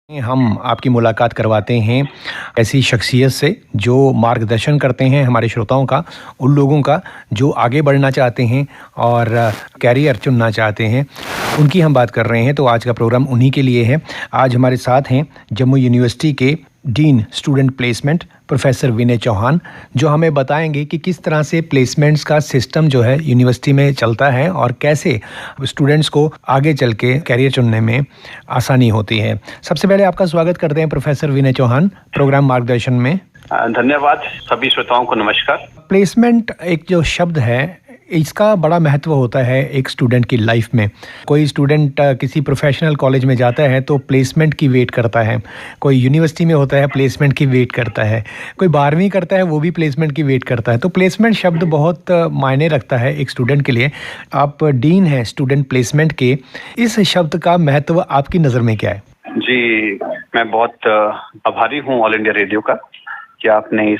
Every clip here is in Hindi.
हम आपकी मुलाकात करवाते हैं ऐसी शख्सियत से जो मार्गदर्शन करते हैं हमारे श्रोताओं का, उन लोगों का जो आगे बढ़ना चाहते हैं और कैरियर चुनना चाहते हैं, उनकी हम बात कर रहे हैं। तो आज का प्रोग्राम उन्हीं के लिए है। आज हमारे साथ हैं जम्मू यूनिवर्सिटी के डीन स्टूडेंट प्लेसमेंट प्रोफेसर विनय चौहान, जो हमें बताएंगे कि किस तरह से प्लेसमेंट्स का सिस्टम जो है यूनिवर्सिटी में चलता है और कैसे स्टूडेंट्स को आगे चल के कैरियर चुनने में आसानी होती है। सबसे पहले आपका स्वागत करते हैं प्रोफेसर विनय चौहान प्रोग्राम मार्गदर्शन में। धन्यवाद। सभी श्रोताओं को नमस्कार। प्लेसमेंट एक जो शब्द है, इसका बड़ा महत्व होता है एक स्टूडेंट की लाइफ में। कोई स्टूडेंट किसी प्रोफेशनल कॉलेज में जाता है तो प्लेसमेंट की वेट करता है, कोई यूनिवर्सिटी में होता है प्लेसमेंट की वेट करता है, कोई 12वीं करता है वो भी प्लेसमेंट की वेट करता है। तो प्लेसमेंट शब्द बहुत मायने रखता है एक स्टूडेंट के लिए। आप डीन हैं स्टूडेंट प्लेसमेंट के, इस शब्द का महत्व आपकी नज़र में क्या है? जी, मैं बहुत आभारी हूँ ऑल इंडिया रेडियो का कि आपने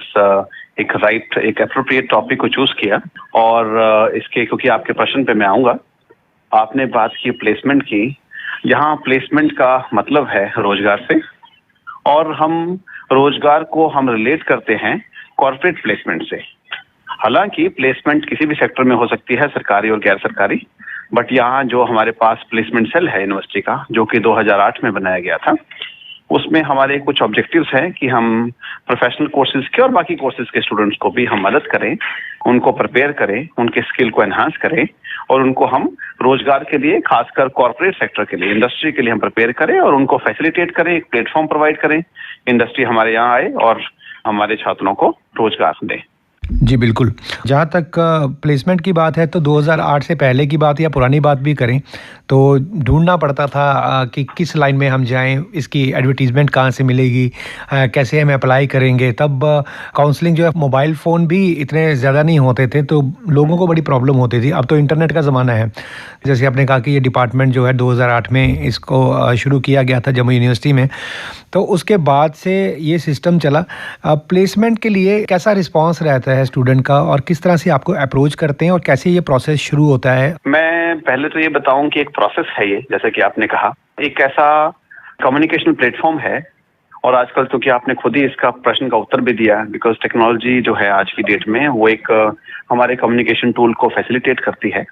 एक एप्रोप्रिएट टॉपिक को चूज किया। और इसके क्योंकि आपके प्रश्न पे मैं आऊँगा, आपने बात की प्लेसमेंट की। यहाँ प्लेसमेंट का मतलब है रोजगार से, और हम रोजगार को हम रिलेट करते हैं कॉर्पोरेट प्लेसमेंट से। हालांकि प्लेसमेंट किसी भी सेक्टर में हो सकती है, सरकारी और गैर सरकारी, बट यहाँ जो हमारे पास प्लेसमेंट सेल है यूनिवर्सिटी का, जो कि 2008 में बनाया गया था, उसमें हमारे कुछ ऑब्जेक्टिव्स हैं कि हम प्रोफेशनल कोर्सेज के और बाकी कोर्सेज के स्टूडेंट्स को भी हम मदद करें, उनको प्रिपेयर करें, उनके स्किल को एनहांस करें, और उनको हम रोजगार के लिए, खासकर कॉर्पोरेट सेक्टर के लिए, इंडस्ट्री के लिए हम प्रिपेयर करें और उनको फैसिलिटेट करें, एक प्लेटफॉर्म प्रोवाइड करें, इंडस्ट्री हमारे यहाँ आए और हमारे छात्रों को रोजगार दें। जी बिल्कुल। जहाँ तक प्लेसमेंट की बात है तो 2008 से पहले की बात या पुरानी बात भी करें तो ढूंढना पड़ता था कि किस लाइन में हम जाएं, इसकी एडवर्टीजमेंट कहाँ से मिलेगी, कैसे हम अप्लाई करेंगे। तब काउंसलिंग जो है, मोबाइल फ़ोन भी इतने ज़्यादा नहीं होते थे तो लोगों को बड़ी प्रॉब्लम होती थी। अब तो इंटरनेट का ज़माना है। जैसे आपने कहा कि ये डिपार्टमेंट जो है 2008 में इसको शुरू किया गया था जम्मू यूनिवर्सिटी में, तो उसके बाद से ये सिस्टम चला। प्लेसमेंट के लिए कैसा रिस्पांस रहता है स्टूडेंट का और किस तरह से आपको अप्रोच करते हैं और कैसे ये प्रोसेस शुरू होता है? मैं पहले तो ये बताऊं कि एक प्रोसेस है ये, जैसे कि आपने कहा, एक ऐसा कम्युनिकेशन प्लेटफॉर्म है। और आजकल तो क्या आपने खुद ही इसका प्रश्न का उत्तर भी दिया, बिकॉज टेक्नोलॉजी जो है आज की डेट में वो एक हमारे कम्युनिकेशन टूल को फैसिलिटेट करती है।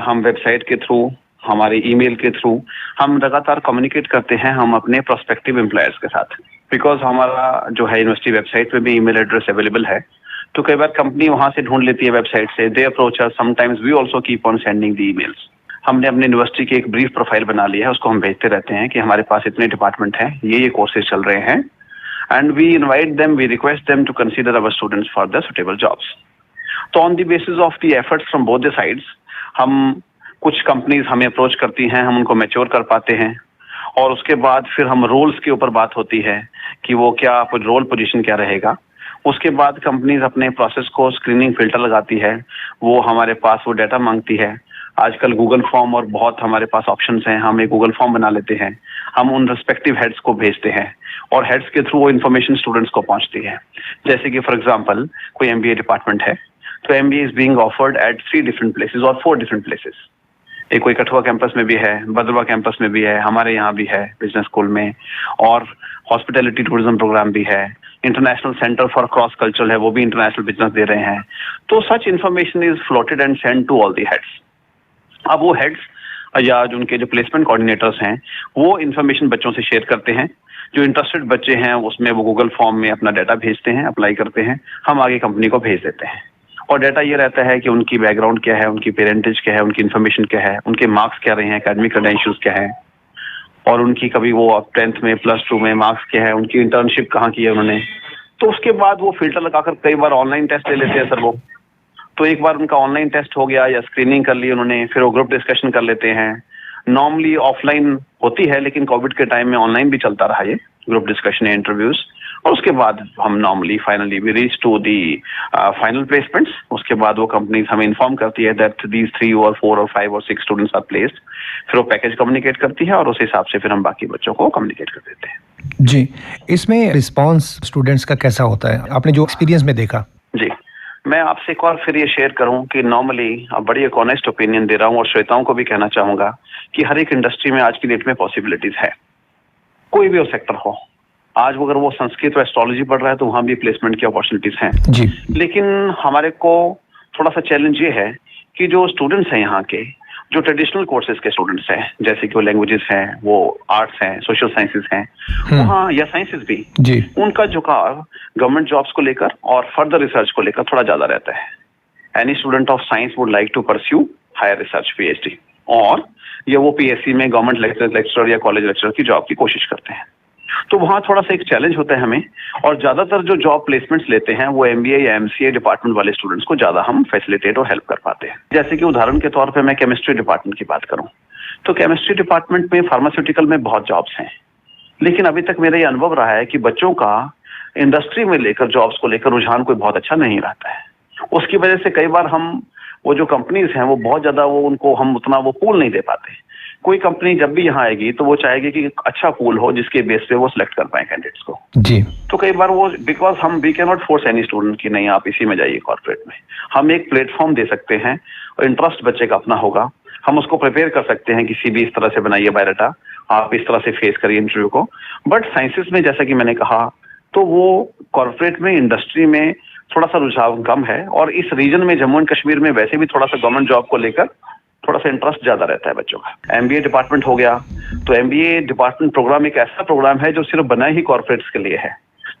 हम वेबसाइट के थ्रू, हमारे ईमेल के थ्रू हम लगातार कम्युनिकेट करते हैं हम अपने प्रोस्पेक्टिव एम्प्लॉयर्स के साथ, बिकॉज हमारा जो है यूनिवर्सिटी वेबसाइट पे भी ईमेल एड्रेस अवेलेबल है। तो कई बार कंपनी वहां से ढूंढ लेती है वेबसाइट से, they approach us, sometimes we also keep on sending the emails. हमने अपने यूनिवर्सिटी की एक ब्रीफ प्रोफाइल बना लिया है, उसको हम भेजते रहते हैं कि हमारे पास इतने डिपार्टमेंट हैं, ये कोर्सेज चल रहे हैं, and we invite them, we request them to consider our students for the suitable jobs. तो on the basis of the efforts from both the sides, हम कुछ कंपनीज हमें अप्रोच करती हैं, हम उनको मैच्योर कर पाते हैं, और उसके बाद फिर हम रोल्स के ऊपर बात होती है कि वो क्या रोल पोजीशन क्या रहेगा। उसके बाद कंपनीज अपने प्रोसेस को स्क्रीनिंग फिल्टर लगाती है, वो हमारे पास वो डाटा मांगती है। आजकल गूगल फॉर्म और बहुत हमारे पास ऑप्शंस हैं, हम एक गूगल फॉर्म बना लेते हैं, हम उन रिस्पेक्टिव हेड्स को भेजते हैं और हेड्स के थ्रू वो इन्फॉर्मेशन स्टूडेंट्स को पहुंचती है। जैसे कि फॉर एग्जांपल कोई एमबीए डिपार्टमेंट है, तो MBA is being offered eight 3 different places और 4 डिफरेंट प्लेसेस। एक कोई कठुआ कैंपस में भी है, भद्रवा कैंपस में भी है, हमारे यहाँ भी है बिजनेस स्कूल में, और हॉस्पिटैलिटी टूरिज्म प्रोग्राम भी है, international centre for cross cultural है, वो भी इंटरनेशनल बिजनेस दे रहे हैं। तो such information is floated and send to all the heads. अब वो हेड्स या जो उनके जो प्लेसमेंट कोऑर्डिनेटर्स हैं, वो इन्फॉर्मेशन बच्चों से शेयर करते हैं। जो इंटरेस्टेड बच्चे हैं उसमें वो गूगल फॉर्म में अपना डाटा भेजते हैं, अप्लाई करते हैं, हम आगे कंपनी को भेज देते हैं। और डाटा ये रहता है कि उनकी बैकग्राउंड क्या है, उनकी पेरेंटेज क्या है, उनकी इन्फॉर्मेशन क्या है, उनके मार्क्स क्या रहे हैं, एकेडमिक क्रेडेंशियल्स क्या है, और उनकी कभी वो 10th में, +2 में मार्क्स क्या है, उनकी इंटर्नशिप कहाँ की है उन्होंने। तो उसके बाद वो फिल्टर लगाकर कई बार ऑनलाइन टेस्ट ले लेते हैं सर वो। तो एक बार उनका ऑनलाइन टेस्ट हो गया या स्क्रीनिंग कर ली उन्होंने, फिर वो ग्रुप डिस्कशन कर लेते हैं। नॉर्मली ऑफलाइन होती है, लेकिन कोविड के टाइम में ऑनलाइन भी चलता रहा ये ग्रुप डिस्कशन या इंटरव्यूज। और उसके बाद हम normally finally we reach to the final placements. उसके बाद वो कंपनीज हमें इन्फॉर्म करती है दैट दीज 3 और 4 और 5 और 6 स्टूडेंट्स आर प्लेस्ड। फिर वो पैकेज कम्युनिकेट करती है और उस हिसाब से फिर हम बाकी बच्चों को कम्युनिकेट कर देते हैं। जी, इसमें रिस्पांस स्टूडेंट्स का कैसा होता है, आपने जो एक्सपीरियंस में देखा? जी, मैं आपसे एक और फिर ये शेयर करूं कि नॉर्मली बड़ी एक ऑनेस्ट ओपिनियन दे रहा हूं और श्रोताओं को भी कहना चाहूंगा कि हर एक इंडस्ट्री में आज की डेट में पॉसिबिलिटीज है। कोई भी वो सेक्टर हो। आज अगर वो संस्कृत और एस्ट्रोलॉजी पढ़ रहा है तो वहां भी प्लेसमेंट की अपॉर्चुनिटीज हैं जी। लेकिन हमारे को थोड़ा सा चैलेंज ये है कि जो स्टूडेंट्स हैं यहाँ के, जो ट्रेडिशनल कोर्सेज के स्टूडेंट्स हैं, जैसे कि वो लैंग्वेजेस हैं, वो आर्ट्स हैं, सोशल साइंसेज हैं, वहाँ या साइंसेज भी जी। उनका झुकाव गवर्नमेंट जॉब्स को लेकर और फर्दर रिसर्च को लेकर थोड़ा ज्यादा रहता है। Any student of science would like to pursue higher research PhD, और ये वो पीएससी में गवर्नमेंट लेक्चरर या कॉलेज लेक्चरर की जॉब की कोशिश करते हैं। तो वहाँ थोड़ा सा एक चैलेंज होता है हमें, और ज्यादातर जो जॉब प्लेसमेंट्स लेते हैं वो एमबीए या एमसीए डिपार्टमेंट वाले स्टूडेंट्स को ज्यादा हम फैसिलिटेट और हेल्प कर पाते हैं। जैसे कि उदाहरण के तौर पे मैं केमिस्ट्री डिपार्टमेंट की बात करूं तो केमिस्ट्री डिपार्टमेंट में फार्मास्यूटिकल में बहुत जॉब्स हैं, लेकिन अभी तक मेरा ये अनुभव रहा है कि बच्चों का इंडस्ट्री में लेकर जॉब्स को लेकर रुझान कोई बहुत अच्छा नहीं रहता है। उसकी वजह से कई बार हम वो जो कंपनीज हैं वो बहुत ज्यादा वो उनको हम उतना वो पूल नहीं दे पाते। कोई कंपनी जब भी यहाँ आएगी तो वो चाहेगी कि अच्छा पूल हो जिसके बेस पे वो सिलेक्ट कर पाए कैंडिडेट्स को। जी। तो कई बार वो बिकॉज हम we can not force any student कि नहीं आप इसी में जाइए कॉर्पोरेट में। हम एक प्लेटफॉर्म दे सकते हैं और इंटरेस्ट बच्चे का अपना होगा, हम उसको प्रिपेयर कर सकते हैं किसी भी इस तरह से बनाइए बायोडाटा, आप इस तरह से फेस करिए इंटरव्यू को। बट साइंसेस में जैसा कि मैंने कहा तो वो कॉर्पोरेट में इंडस्ट्री में थोड़ा सा रुझान कम है, और इस रीजन में जम्मू एंड कश्मीर में वैसे भी थोड़ा सा गवर्नमेंट जॉब को लेकर थोड़ा सा इंटरेस्ट ज्यादा रहता है बच्चों का। एमबीए डिपार्टमेंट हो गया तो एमबीए डिपार्टमेंट प्रोग्राम एक ऐसा प्रोग्राम है जो सिर्फ बना ही कॉर्पोरेट्स के लिए है,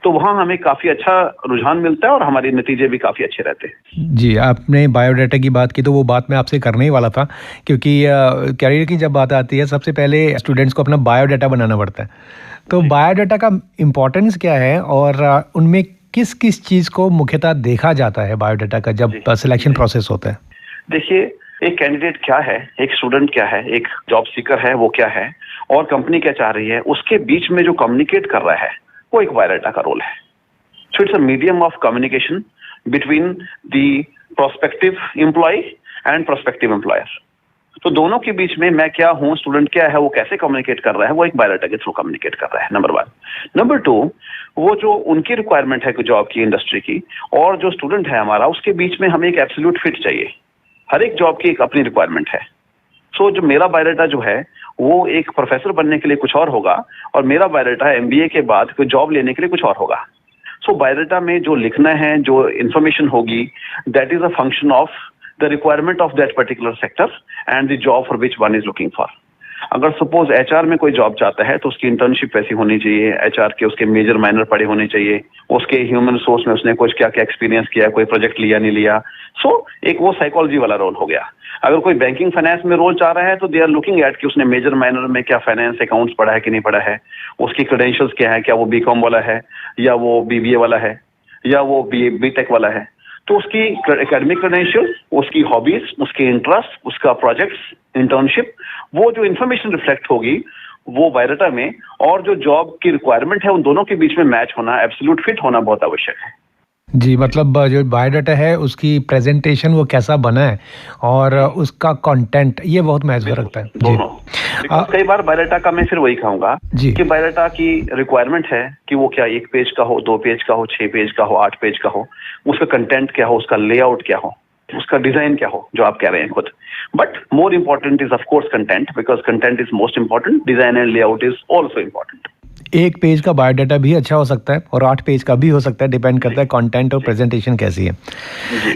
तो वहाँ हमें काफी अच्छा रुझान मिलता है और हमारे नतीजे भी काफी अच्छे रहते हैं। जी, आपने बायोडाटा की बात की तो वो बात मैं आपसे करने ही वाला था, क्योंकि करियर की जब बात आती है सबसे पहले स्टूडेंट्स को अपना बायोडाटा बनाना पड़ता है। तो बायोडाटा का इम्पोर्टेंस क्या है और उनमें किस किस चीज़ को मुख्यतः देखा जाता है बायोडाटा का जब सिलेक्शन प्रोसेस होता है? देखिए, एक कैंडिडेट क्या है, एक स्टूडेंट क्या है, एक जॉब सीकर है वो क्या है, और कंपनी क्या चाह रही है, उसके बीच में जो कम्युनिकेट कर रहा है वो एक बायोडाटा का रोल है। So it's a medium of communication between the prospective employ and prospective employer. तो दोनों के बीच में मैं क्या हूँ, स्टूडेंट क्या है, वो कैसे कम्युनिकेट कर रहा है, वो एक बायोडाटा के थ्रू कम्युनिकेट कर रहा है, नंबर 1। नंबर 2, वो जो उनकी रिक्वायरमेंट है जॉब की, इंडस्ट्री की, और जो स्टूडेंट है हमारा, उसके बीच में हमें एक एब्सोल्यूट फिट चाहिए। हर एक जॉब की एक अपनी रिक्वायरमेंट है। सो जो मेरा बायोडाटा जो है वो एक प्रोफेसर बनने के लिए कुछ और होगा, और मेरा बायोडाटा एमबीए के बाद कोई जॉब लेने के लिए कुछ और होगा। सो बायोडाटा में जो लिखना है, जो इन्फॉर्मेशन होगी, that is a function of the requirement of that particular sector and the job for which one is looking for. अगर सपोज एचआर में कोई जॉब चाहता है तो उसकी इंटर्नशिप वैसी होनी चाहिए, एचआर के उसके मेजर माइनर पढ़े होने चाहिए, उसके ह्यूमन रिसोर्स में उसने कुछ क्या क्या एक्सपीरियंस किया, कोई प्रोजेक्ट लिया नहीं लिया। सो एक वो साइकोलॉजी वाला रोल हो गया। अगर कोई बैंकिंग फाइनेंस में रोल चाह रहा है तो दे आर लुकिंग एट कि उसने मेजर माइनर में क्या फाइनेंस अकाउंट्स पढ़ा है कि नहीं पढ़ा है, उसकी क्रेडेंशियल्स क्या है, क्या वो बीकॉम वाला है या वो बीबीए वाला है या वो बीटेक वाला है। तो उसकी एकेडमिक क्रेडेंशियल, उसकी हॉबीज, उसके इंटरेस्ट, उसका प्रोजेक्ट्स, इंटर्नशिप, वो जो इन्फॉर्मेशन रिफ्लेक्ट होगी वो बायोडाटा में, और जो जॉब की रिक्वायरमेंट है उन दोनों के बीच में मैच होना, एब्सोल्यूट फिट होना बहुत आवश्यक है। जी, मतलब जो बायोडाटा है उसकी प्रेजेंटेशन वो कैसा बना है और उसका कंटेंट ये बहुत महत्व रखता है। दोनों। कई बार बायोडाटा का मैं फिर वही कहूंगा कि बायोडाटा की रिक्वायरमेंट है कि वो क्या 1 पेज का हो, 2 पेज का हो, 6 पेज का हो, 8 पेज का हो, उसका कंटेंट क्या हो, उसका लेआउट क्या हो, उसका डिजाइन क्या हो, जो आप कह रहे हैं खुद। But more important is of course content, because content is most important, design and layout is also important. 1 page का बायोडाटा भी अच्छा हो सकता है और 8 पेज का भी हो सकता है, डिपेंड करता है कंटेंट और प्रेजेंटेशन कैसी है।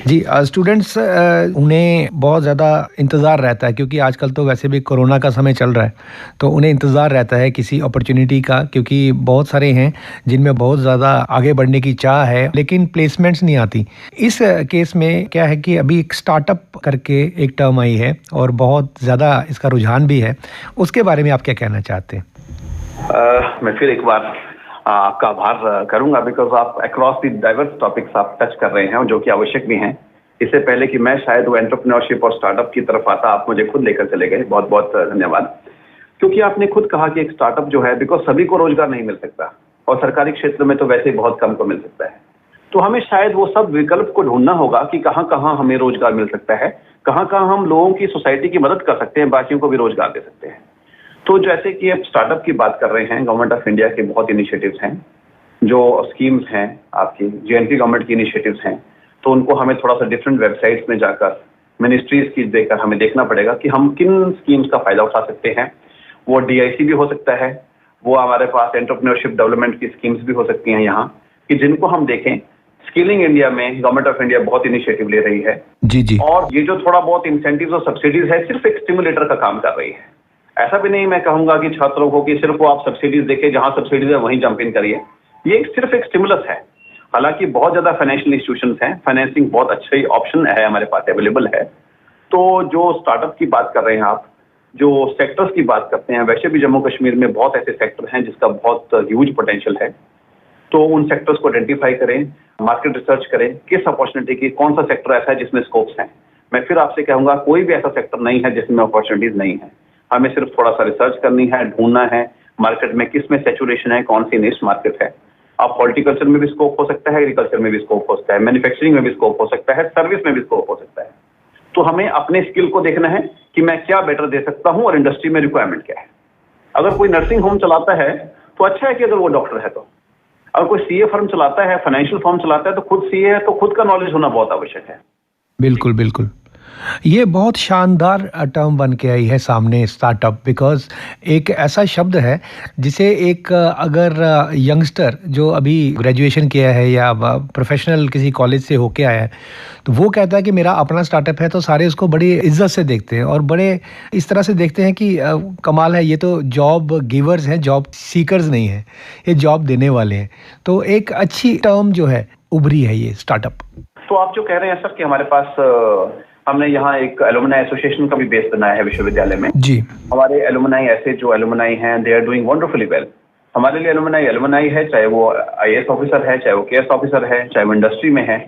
जी, स्टूडेंट्स उन्हें बहुत ज़्यादा इंतज़ार रहता है, क्योंकि आजकल तो वैसे भी कोरोना का समय चल रहा है, तो उन्हें इंतज़ार रहता है किसी अपॉर्चुनिटी का, क्योंकि बहुत सारे हैं जिनमें बहुत ज़्यादा आगे बढ़ने की चाह है लेकिन प्लेसमेंट्स नहीं आती। इस केस में क्या है कि अभी एक स्टार्टअप करके एक टर्म आई है और बहुत ज़्यादा इसका रुझान भी है, उसके बारे में आप क्या कहना चाहते हैं? मैं फिर एक बार आपका आभार करूंगा, बिकॉज आप अक्रॉस द डाइवर्स टॉपिक्स आप टच कर रहे हैं जो कि आवश्यक भी हैं। इससे पहले कि मैं शायद वो एंटरप्रेन्योरशिप और स्टार्टअप की तरफ आता, आप मुझे खुद लेकर चले गए, बहुत बहुत धन्यवाद। क्योंकि आपने खुद कहा कि एक स्टार्टअप जो है, बिकॉज सभी को रोजगार नहीं मिल सकता और सरकारी क्षेत्र में तो वैसे बहुत कम को मिल सकता है, तो हमें शायद वो सब विकल्प को ढूंढना होगा कि कहाँ कहाँ हमें रोजगार मिल सकता है, कहाँ कहाँ हम लोगों की सोसाइटी की मदद कर सकते हैं, बाकियों को भी रोजगार दे सकते हैं। तो जैसे कि आप स्टार्टअप की बात कर रहे हैं, गवर्नमेंट ऑफ इंडिया के बहुत इनिशिएटिव्स हैं, जो स्कीम्स हैं आपकी जेएनपी गवर्नमेंट की इनिशिएटिव्स हैं, तो उनको हमें थोड़ा सा डिफरेंट वेबसाइट्स में जाकर मिनिस्ट्रीज की देकर हमें देखना पड़ेगा कि हम किन स्कीम्स का फायदा उठा सकते हैं। वो डीआईसी भी हो सकता है, वो हमारे पास एंटरप्रेन्योरशिप डेवलपमेंट की स्कीम्स भी हो सकती हैं यहाँ, कि जिनको हम देखें स्किलिंग इंडिया में गवर्नमेंट ऑफ इंडिया बहुत इनिशिएटिव ले रही है। जी जी। और ये जो थोड़ा बहुत इंसेंटिव्स और सब्सिडीज है सिर्फ एक स्टिमुलेटर का काम कर रही है। ऐसा भी नहीं मैं कहूंगा कि छात्रों को कि सिर्फ वो आप सब्सिडीज देखें, जहां सब्सिडीज है वहीं जंप इन करिए। ये सिर्फ एक स्टिमुलस है। हालांकि बहुत ज्यादा फाइनेंशियल इंस्टीट्यूशंस हैं, फाइनेंसिंग बहुत अच्छा ही ऑप्शन है हमारे पास अवेलेबल है। तो जो स्टार्टअप की बात कर रहे हैं आप, जो सेक्टर्स की बात करते हैं, वैसे भी जम्मू कश्मीर में बहुत ऐसे सेक्टर हैं जिसका बहुत ह्यूज पोटेंशियल है। तो उन सेक्टर्स को आइडेंटिफाई करें, मार्केट रिसर्च करें, किस अपॉर्चुनिटी की कौन सा सेक्टर ऐसा है जिसमें स्कोप्स हैं। मैं फिर आपसे कहूंगा कोई भी ऐसा सेक्टर नहीं है जिसमें अपॉर्चुनिटीज नहीं है। हमें सिर्फ थोड़ा सा रिसर्च करनी है, ढूंढना है मार्केट में किस में सैचुरेशन है, कौन सी निश मार्केट है। अब हॉर्टिकल्चर में भी स्कोप हो सकता है, एग्रीकल्चर में भी स्कोप हो सकता है, मैन्युफैक्चरिंग में भी स्कोप हो सकता है, सर्विस में भी स्कोप हो सकता है। तो हमें अपने स्किल को देखना है कि मैं क्या बेटर दे सकता हूं और इंडस्ट्री में रिक्वायरमेंट क्या है। अगर कोई नर्सिंग होम चलाता है तो अच्छा है कि अगर वो डॉक्टर है तो। अगर कोई सीए फर्म चलाता है, फाइनेंशियल फर्म चलाता है तो खुद सीए है तो खुद का नॉलेज होना बहुत आवश्यक है। बिल्कुल, बिल्कुल। ये बहुत शानदार टर्म बन के आई है सामने स्टार्टअप, बिकॉज़ एक ऐसा शब्द है जिसे एक अगर यंगस्टर जो अभी ग्रेजुएशन किया है या प्रोफेशनल किसी कॉलेज से होके आया है, तो वो कहता है कि मेरा अपना स्टार्टअप है, तो सारे उसको बड़ी इज्जत से देखते हैं और बड़े इस तरह से देखते हैं कि कमाल है, ये तो जॉब गिवर्स हैं, जॉब सीकर्स नहीं है, ये जॉब देने वाले हैं। तो एक अच्छी टर्म जो है उभरी है ये स्टार्टअप। तो आप जो कह रहे हैं सर कि हमारे पास हमने यहाँ एक एलुमनाई एसोसिएशन का भी बेस बनाया है विश्वविद्यालय में। जी। हमारे एलुमनाई ऐसे जो एलुमनाई हैं they are doing wonderfully well. हमारे लिए एलुमनाई है, चाहे वो आईएएस ऑफिसर है, चाहे वो केएस ऑफिसर है, चाहे वो इंडस्ट्री में है।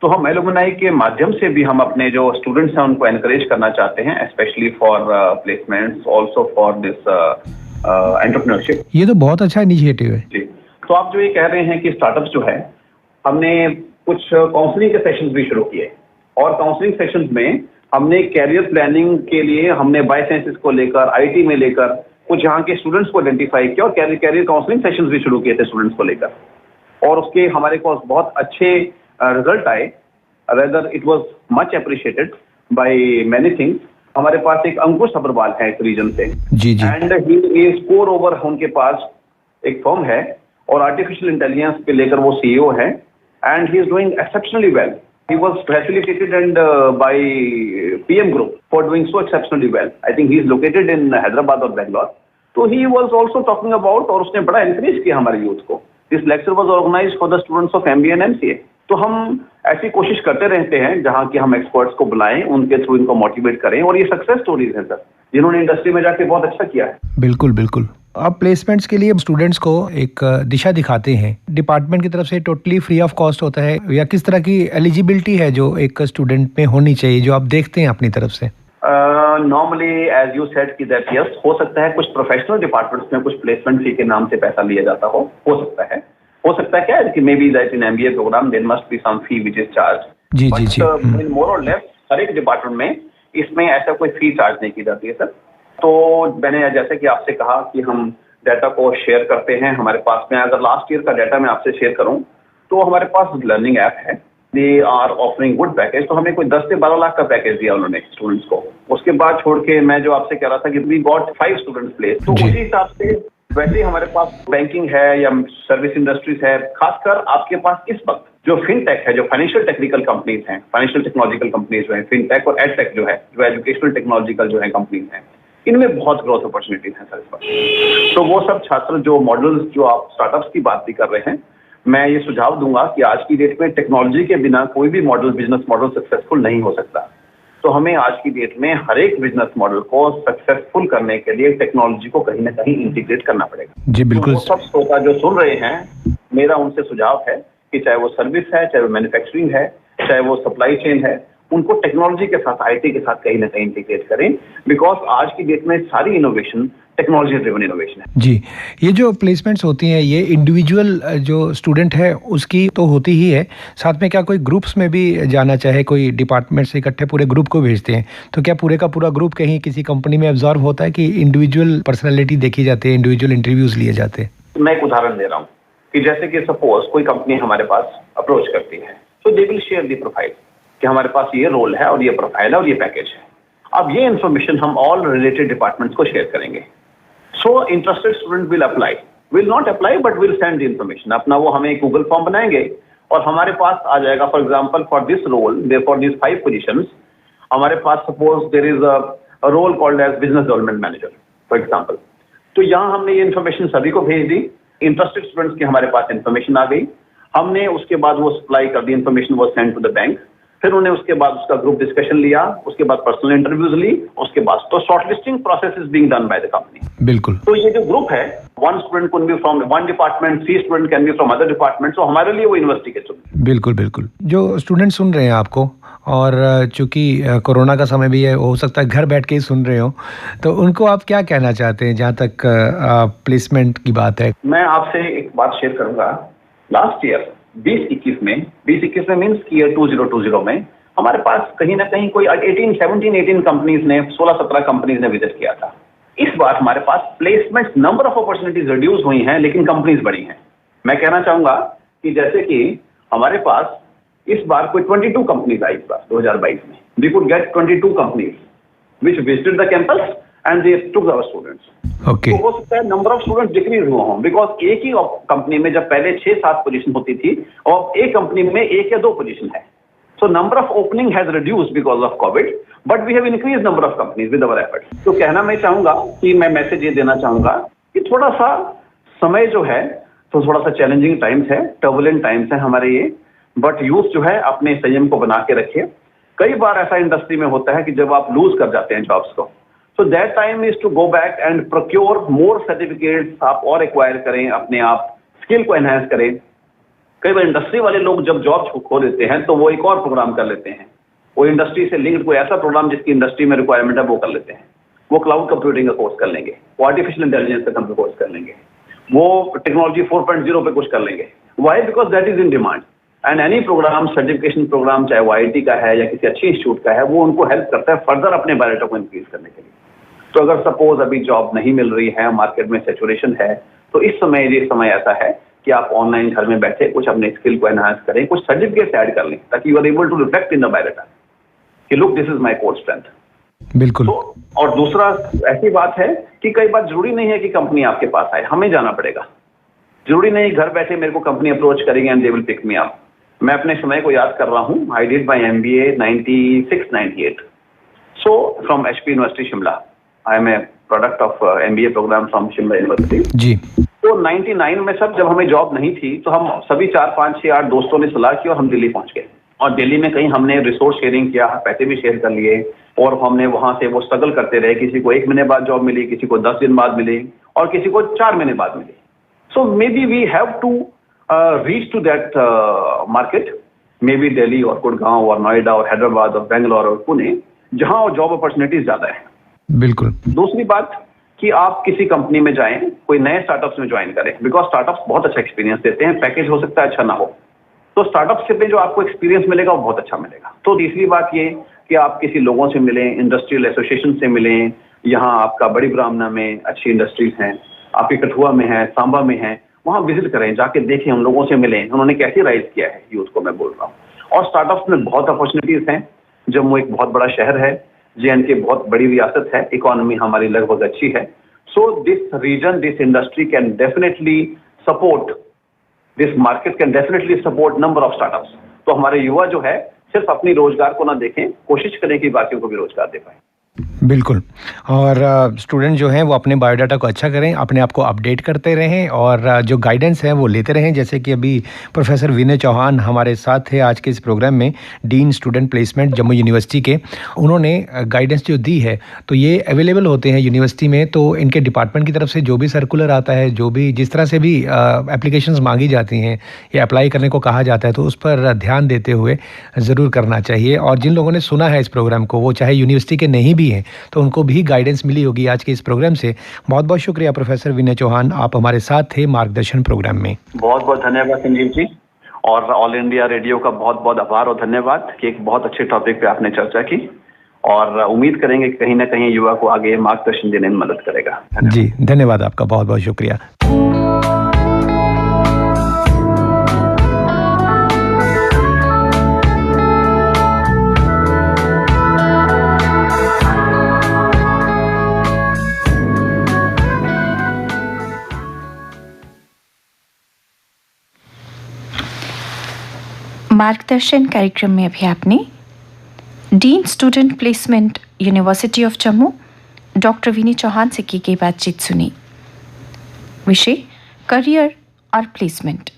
तो हम एलुमनाई के माध्यम से भी हम अपने जो स्टूडेंट्स हैं उनको एनकरेज करना चाहते हैं, specially for placements, also for this entrepreneurship. ये तो बहुत अच्छा इनिशिएटिव है। जी। तो आप जो ये कह रहे हैं कि स्टार्टअप्स जो है, हमने कुछ काउंसलिंग के सेशंस भी शुरू किए और काउंसलिंग सेशंस में हमने कैरियर प्लानिंग के लिए हमने बायोसाइंसेस को लेकर, आईटी में लेकर कुछ यहाँ के स्टूडेंट्स को आइडेंटिफाई किया और कैरियर काउंसलिंग सेशंस भी शुरू किए थे स्टूडेंट्स को लेकर। और उसके हमारे पास बहुत अच्छे रिजल्ट आए। Rather it was much appreciated by many things. हमारे पास एक अंकुश अग्रवाल है इस रीजन से, जी जी। And he is core over, उनके पास एक फर्म है और आर्टिफिशियल इंटेलिजेंस पे लेकर वो सीईओ है, and he is doing exceptionally well. He was facilitated and by PM Group for doing so exceptionally well. I think he is located in Hyderabad or Bangalore. So he was also talking about, और उसने बड़ा encourage किया हमारे youth को. This lecture was organized for the students of MBA and MCA. तो हम ऐसी कोशिश करते रहते हैं जहाँ कि हम एक्सपर्ट्स को बुलाएं, उनके थ्रू इनको मोटिवेट करें, और ये सक्सेस स्टोरीज हैं सर, जिन्होंने इंडस्ट्री में जाके बहुत अच्छा किया है। बिल्कुल बिल्कुल। आप प्लेसमेंट्स के लिए स्टूडेंट्स को एक दिशा दिखाते हैं, डिपार्टमेंट की तरफ से टोटली फ्री ऑफ कॉस्ट होता है, या किस तरह की एलिजिबिलिटी है जो एक स्टूडेंट में होनी चाहिए जो आप देखते हैं अपनी तरफ से? नॉर्मली एज यू सेड कि दैट यस, हो सकता है कुछ प्रोफेशनल डिपार्टमेंट्स में कुछ प्लेसमेंट फी के नाम से पैसा लिया जाता हो सकता है क्या है कि may be that in MBA program there must be some fee which is charge. जी जी जी। इन मोर और लेस हर एक डिपार्टमेंट में इसमें ऐसा कोई फी चार्ज नहीं की जाती है सर। तो मैंने जैसे कि आपसे कहा कि हम डाटा को शेयर करते हैं, हमारे पास में अगर लास्ट ईयर का डाटा मैं आपसे शेयर करूं तो हमारे पास लर्निंग ऐप है, they are offering good package. तो हमें कोई 10 से 12 लाख का पैकेज दिया उन्होंने स्टूडेंट्स को। उसके बाद छोड़ के मैं जो आपसे कह रहा था कि वी गॉट 5 स्टूडेंट्स प्लेस, तो उसी हिसाब से वैसे ही हमारे पास बैंकिंग है या सर्विस इंडस्ट्रीज है। खासकर आपके पास इस वक्त जो फिनटेक है, जो फाइनेंशियल टेक्निकल कंपनीज हैं, फाइनेंशियल टेक्नोलॉजिकल कंपनीज जो है, फिनटेक और एडटेक जो है, जो एजुकेशनल टेक्नोलॉजिकल जो है कंपनीज हैं, इनमें बहुत ग्रोथ अपॉर्चुनिटीज हैं सर इस वक्त। तो वो सब छात्र जो मॉडल्स, जो आप स्टार्टअप्स की बात भी कर रहे हैं, मैं ये सुझाव दूंगा कि आज की डेट में टेक्नोलॉजी के बिना कोई भी मॉडल, बिजनेस मॉडल सक्सेसफुल नहीं हो सकता। तो हमें आज की डेट में हर एक बिजनेस मॉडल को सक्सेसफुल करने के लिए टेक्नोलॉजी को कहीं ना कहीं इंटीग्रेट करना पड़ेगा। जी बिल्कुल। तो सब श्रोता जो सुन रहे हैं, मेरा उनसे सुझाव है कि चाहे वो सर्विस है, चाहे वो मैन्युफैक्चरिंग है, चाहे वो सप्लाई चेन है, उनको टेक्नोलॉजी के साथ, आईटी के साथ कहीं ना कहीं इंटीग्रेट करें, बिकॉज आज की डेट में सारी इनोवेशन टेक्नोलॉजी ड्रिवन इनोवेशन है। जी, ये जो प्लेसमेंट्स होती हैं ये इंडिविजुअल जो स्टूडेंट है उसकी तो होती ही है, साथ में क्या कोई ग्रुप्स में भी जाना चाहे, कोई डिपार्टमेंट से इकट्ठे पूरे ग्रुप को भेजते हैं, तो क्या पूरे का पूरा ग्रुप कहीं किसी कंपनी में एब्जॉर्ब होता है कि इंडिविजुअल पर्सनैलिटी देखी जाती है, इंडिविजुअल इंटरव्यूज लिए जाते हैं? मैं एक उदाहरण दे रहा हूँ कि जैसे कि सपोज कोई कंपनी हमारे पास अप्रोच करती है, तो they will share the profile कि हमारे पास ये रोल है और ये प्रोफाइल है और ये पैकेज है। अब ये इन्फॉर्मेशन हम ऑल रिलेटेड डिपार्टमेंट्स को शेयर करेंगे। So interested student will apply, will not apply but will send the information. अपना वो हमें गूगल फॉर्म बनाएंगे और हमारे पास आ जाएगा। For example for this role, for this 5 position, हमारे पास suppose there is a role called as business development manager for example. तो यहाँ हमने ये इन्फॉर्मेशन सभी को भेज दी, इंटरेस्टेड स्टूडेंट्स की हमारे पास इन्फॉर्मेशन आ गई, हमने उसके बाद वो सप्लाई कर दी, इन्फॉर्मेशन वो सेंड टू द बैंक। फिर उन्हें उसके बाद उसका ग्रुप डिस्कशन लिया, उसके बाद पर्सनल इंटरव्यूज ली, उसके बाद तो shortlisting process is being done by the company. बिल्कुल। तो ये जो ग्रुप है, 1 student can be from 1 department, 3 student can be from other department, तो हमारे लिए वो यूनिवर्सिटी के स्टूडेंट। बिल्कुल बिल्कुल। जो स्टूडेंट सुन रहे हैं आपको, और चूंकि कोरोना का समय भी है, हो सकता है घर बैठ के ही सुन रहे हो, तो उनको आप क्या कहना चाहते हैं जहाँ तक प्लेसमेंट की बात है? मैं आपसे एक बात शेयर करूंगा। लास्ट ईयर 2021 में मीन्स की ईयर 2020 में हमारे पास कहीं ना कहीं कोई 18 कंपनीज ने, 16-17 कंपनीज ने विजिट किया था। इस बार हमारे पास placement number of opportunities reduce हुई हैं, लेकिन कंपनीज बढ़ी हैं। मैं कहना चाहूंगा कि जैसे कि हमारे पास इस बार कोई 22 कंपनीज आई इस बार 2022 में। We could get 22 companies which visited the campus and they took our students. Okay. तो हो सकता है नंबर ऑफ स्टूडेंट्स डिक्रीज हुआ हो, बिकॉज एक ही कंपनी में जब पहले 6-7 पोजीशन होती थी और एक कंपनी में 1 या 2 पोजीशन है। So number of opening has reduced because of COVID, but we have increased number of companies with our efforts. तो कहना मैं चाहूंगा कि मैं मैसेज ये देना चाहूंगा कि थोड़ा सा समय जो है तो थोड़ा सा चैलेंजिंग टाइम्स है, टर्बुलेंट टाइम्स है हमारे ये, बट यूथ जो है अपने संयम को बना के रखे। कई बार ऐसा इंडस्ट्री में होता है कि जब आप लूज कर जाते हैं जॉब्स को, so that time is to go back and procure more certificates, आप और एक्वायर करें, अपने आप स्किल को एनहांस करें। कई बार इंडस्ट्री वाले लोग जब जॉब खो देते हैं तो वो एक और प्रोग्राम कर लेते हैं, वो इंडस्ट्री से लिंक्ड कोई ऐसा प्रोग्राम जिसकी इंडस्ट्री में रिक्वायरमेंट है वो कर लेते हैं। वो क्लाउड कंप्यूटिंग का कोर्स कर लेंगे, वो आर्टिफिशियल इंटेलिजेंस का कोर्स कर लेंगे, वो टेक्नोलॉजी 4.0 पे कुछ कर लेंगे। Why? Because that is in demand. And any programme, certification programme, चाहे वो IIT का है या किसी अच्छी इंस्टीट्यूट का है, वो उनको हेल्प करता है फर्दर अपने बायोडाटा को इंक्रीज करने के लिए। तो अगर सपोज अभी जॉब नहीं मिल रही है, मार्केट में सैचुरेशन है, तो इस समय ये समय ऐसा है कि आप ऑनलाइन घर में बैठे कुछ अपने स्किल को एनहांस करें, कुछ सर्टिफिकेट ऐड कर लें, ताकि you are able to reflect in the biodata कि look this is my core strength. बिल्कुल। तो और दूसरा ऐसी बात है कि कई बार जरूरी नहीं है कि कंपनी आपके पास आए, हमें जाना पड़ेगा। जरूरी नहीं घर बैठे मेरे को कंपनी अप्रोच करेंगे and they will pick me up. मैं अपने समय को याद कर रहा हूँ, I did my MBA 96-98, so from HP university Shimla. I am a product of MBA program from Shimla university जी। तो 99 में सब जब हमें जॉब नहीं थी तो हम सभी 4, 5, 6, 8 दोस्तों ने सलाह की और हम दिल्ली पहुंच गए। और दिल्ली में कहीं हमने रिसोर्स शेयरिंग किया, पैसे भी शेयर कर लिए, और हमने वहां से वो स्ट्रगल करते रहे। किसी को 1 महीने बाद जॉब मिली, किसी को 10 दिन बाद मिली, और किसी को 4 महीने बाद मिली। So may be we have to reach to that market, may be Delhi और गुड़गांव और नोएडा और हैदराबाद और बेंगलोर और पुणे, जहां जॉब अपॉर्चुनिटीज ज्यादा है। बिल्कुल। दूसरी बात कि आप किसी कंपनी में जाएं, कोई नए स्टार्टअप्स में ज्वाइन करें, बिकॉज स्टार्टअप्स बहुत अच्छा एक्सपीरियंस देते हैं। पैकेज हो सकता है अच्छा ना हो, तो स्टार्टअप से जो आपको एक्सपीरियंस मिलेगा वो बहुत अच्छा मिलेगा। तो तीसरी बात ये कि आप किसी लोगों से मिलें, इंडस्ट्रियल एसोसिएशन से मिलें। यहाँ आपका बड़ी ब्राह्मणा में अच्छी इंडस्ट्रीज हैं, आपके कठुआ में है, सांबा में है, वहाँ विजिट करें, जाके देखें, उन लोगों से मिलें, उन्होंने कैसे राइज किया है यूथ को, मैं बोल रहा हूँ। और स्टार्टअप्स में बहुत अपॉर्चुनिटीज हैं। जम्मू एक बहुत बड़ा शहर है, J&K बहुत बड़ी रियासत है, इकोनॉमी हमारी लगभग अच्छी है। So this region, this industry can definitely support, this market can definitely support number of startups. तो हमारे युवा जो है सिर्फ अपनी रोजगार को ना देखें, कोशिश करें कि बाकियों को भी रोजगार दे पाएं। बिल्कुल। और स्टूडेंट जो हैं वो अपने बायोडाटा को अच्छा करें, अपने आप को अपडेट करते रहें, और जो गाइडेंस है वो लेते रहें। जैसे कि अभी प्रोफेसर विनय चौहान हमारे साथ थे आज के इस प्रोग्राम में, dean student placement Jammu university के। उन्होंने गाइडेंस जो दी है तो ये अवेलेबल होते हैं यूनिवर्सिटी में। तो इनके डिपार्टमेंट की तरफ से जो भी सर्कुलर आता है, जो भी जिस तरह से भी एप्लीकेशंस मांगी जाती हैं या अप्लाई करने को कहा जाता है, तो उस पर ध्यान देते हुए ज़रूर करना चाहिए। और जिन लोगों ने सुना है इस प्रोग्राम को, वो चाहे यूनिवर्सिटी के नहीं भी हैं, तो उनको भी गाइडेंस मिली होगी आज के इस प्रोग्राम से। बहुत बहुत शुक्रिया प्रोफेसर विनय चौहान, आप हमारे साथ थे मार्गदर्शन प्रोग्राम में। बहुत बहुत धन्यवाद संजीव जी, और ऑल इंडिया रेडियो का बहुत बहुत आभार और धन्यवाद कि एक बहुत अच्छे टॉपिक पे आपने चर्चा की, और उम्मीद करेंगे कि कहीं ना कहीं युवा को आगे मार्गदर्शन देने में मदद करेगा। जी धन्यवाद आपका, बहुत बहुत शुक्रिया। मार्गदर्शन कार्यक्रम में अभी आपने dean student placement university of Jammu doctor Vini Chauhan से की गई बातचीत सुनी। विषय करियर और प्लेसमेंट।